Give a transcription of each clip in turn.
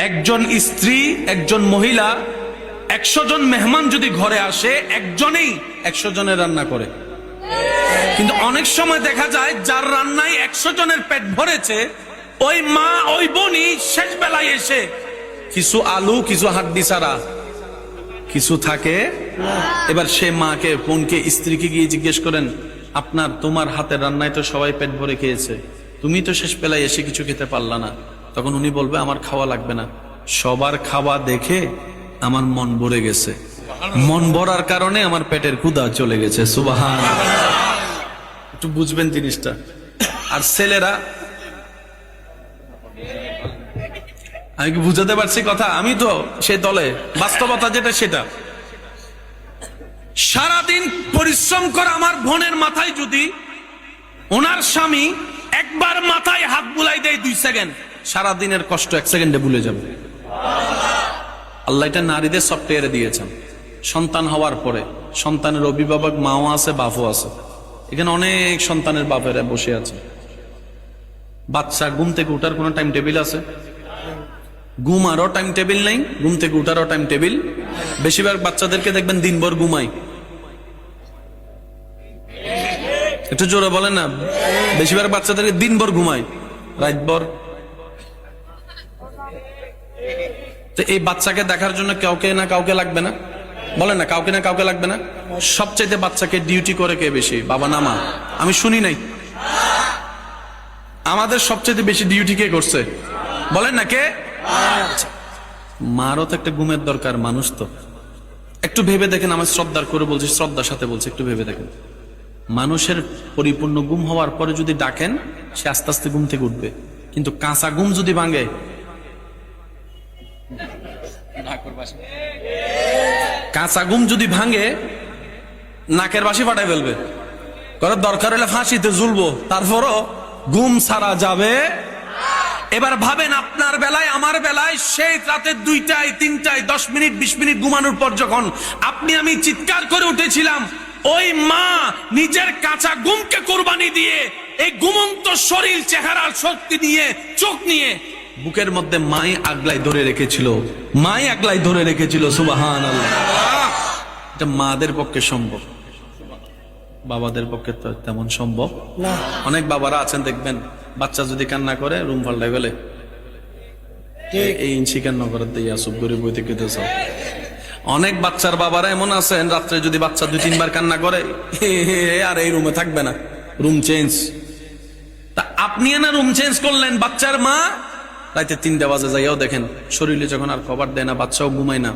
একজন স্ত্রী, একজন মহিলা 100 জন মেহমান যদি ঘরে আসে, একজনেই 100 জনের রান্না করে। কিন্তু অনেক সময় দেখা যায় যার রান্নায় 100 জনের পেট ভরেছে, ওই মা ওই বোনই শেষ বেলায় এসে কিছু আলু, কিছু হাড্ডি ছাড়া কিছু থাকে। এবার সে মাকে, বোনকে, স্ত্রীকে গিয়ে জিজ্ঞেস করেন, তোমার হাতের রান্নায় তো সবাই পেট ভরে খেয়েছে, তুমি তো শেষ বেলায় এসে কিছু খেতে পারলা না। তখন উনি বলবে, আমার খাওয়া লাগবে না, সবার খাওয়া দেখে আমার মন ভরে গেছে, মন ভরার কারণে আমার পেটের ক্ষুধা চলে গেছে। সুবহানাল্লাহ। একটু বুঝবেন জিনিসটা। আর ছেলেরা, আমি কি বুঝাতে পারছি কথা? আমি তো সে দলে, বাস্তবতা যেটা সেটা। সারাদিন পরিশ্রম করা আমার বোনের মাথায় যদি ওনার স্বামী একবার মাথায় হাত বুলাই দেয় 2 সেকেন্ড, সারাদিনের কষ্ট 1 সেকেন্ডে ভুলে যাবে। আল্লাহ এটা নারীদের সফটওয়্যারে দিয়েছেন। সন্তান হওয়ার পরে সন্তানের অভিভাবক মাও আছে, বাপও আছে। এখানে অনেক সন্তানের বাপেরা বসে আছে। বাচ্চা ঘুম থেকে উঠার কোন টাইম টেবিল আছে? ঘুমারও টাইম টেবিল নেই, ঘুম থেকে উঠারও টাইম টেবিল। বেশিরভাগ বাচ্চাদেরকে দেখবেন দিনভর ঘুমায়। একটু জোরে বলেন না। বেশিরভাগ বাচ্চাদেরকে দিনভর ঘুমায়, রাতভর। তো এই বাচ্চাকে দেখার জন্য কাউকে না কাউকে লাগবে না? বলেন না, কাউকে না কাউকে লাগবে না? সবচেয়ে বাচ্চাকে ডিউটি করে কে বেশি? বাবা না মা? আমি শুনি নাই। আমাদের সবচেয়ে বেশি ডিউটি কে করছে? বলেন না, কে? মারও তো একটা ঘুমের দরকার, মানুষ তো। একটু ভেবে দেখেন, আমার শ্রদ্ধার করে বলছি, শ্রদ্ধার সাথে বলছি, একটু ভেবে দেখেন। মানুষের পরিপূর্ণ ঘুম হওয়ার পরে যদি ডাকেন, সে আস্তে আস্তে ঘুম থেকে উঠবে। কিন্তু কাঁচা ঘুম যদি ভাঙে, কাঁচা ঘুম যদি ভাঙে, নাকের বাসি ফাটাই ফেলবে। দরকার হলে ফাঁসিতে ঝুলবো, তারপরও ঘুম ছাড়া যাবে। এবার ভাবেন, আপনার বেলায়, আমার বেলায়, সেই রাতে 2টায়, 3টায়, 10 মিনিট 20 মিনিট ঘুমানোর পর যখন আপনি আমি চিৎকার করে উঠেছিলাম, ওই মা নিজের কাঁচা ঘুমকে কোরবানি দিয়ে এই ঘুমন্ত শরীর, চেহারার শক্তি নিয়ে, চোখ নিয়ে বুকের মধ্যে মাই আগলাই ধরে রেখেছিল, মাই আগলাই ধরে রেখেছিল। সুবহানাল্লাহ। এটা মাদের পক্ষে সম্ভব, বাবাদের পক্ষে তো তেমন সম্ভব না। অনেক বাবারা আছেন দেখবেন, বাচ্চা যদি কান্না করে রুম পাল্টাই ফেলে। এই ইঞ্চি কান্না করে দিয়ে আসুক গরিব বই থেকে। অনেক বাচ্চার বাবারা এমন আছেন, রাত্রে যদি বাচ্চা 2-3 বার কান্না করে, আর এই রুমে থাকবে না, রুম চেঞ্জ। তা আপনি না রুম চেঞ্জ করলেন, বাচ্চার মা রাতে 3টা বাজে যাইয়াও দেখেন শরীরে যখন আর কভার দেয় না, বাচ্চাও ঘুমায় না,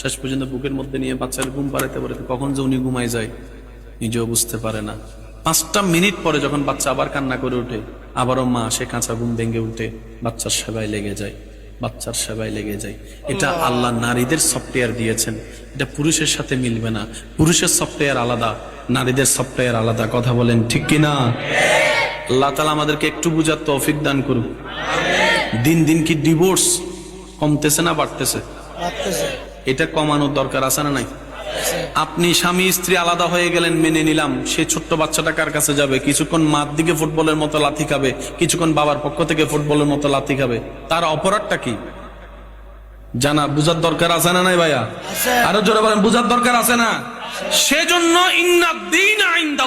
শেষ পর্যন্ত বুকের মধ্যে নিয়ে বাচ্চার ঘুম পাড়াতে পারে, কখন যে উনি ঘুমায় যায় নিজেও বুঝতে পারে না। 5টা মিনিট পরে যখন বাচ্চা আবার কান্না করে উঠে, আবারও মা সে কাঁচা ঘুম ভেঙে উঠে বাচ্চার সেবায় লেগে যায়, বাচ্চার সেবায় লেগে যায়। এটা আল্লাহ নারীদের সফটওয়্যার দিয়েছেন, এটা পুরুষের সাথে মিলবে না। পুরুষের সফটওয়্যার আলাদা, নারীদের সফটওয়্যার আলাদা। কথা বলেন ঠিক কিনা? আল্লাহ তাআলা আমাদেরকে একটু বুঝার তৌফিক দান করুন। দিন দিন কি ডিভোর্স কমতেছে না বাড়তেছে? এটা কমানোর দরকার আছে না নাই? আপনি স্বামী স্ত্রী আলাদা হয়ে গেলেন, মেনে নিলাম, সে ছোট্ট বাচ্চাটা কার কাছে যাবে? কিছুক্ষণ মার দিকে ফুটবলের মতো লাথি খাবে, কিছুক্ষণ বাবার পক্ষ থেকে ফুটবলের মতো লাথি খাবে। তার অপরাধটা কি জানা, বুঝার দরকার আছে না নাই ভাইয়া? আরো জোরে বলেন, বুঝার দরকার আছে না? সেজন্য ইন্নাদ দীনা ইনদাল্লাহ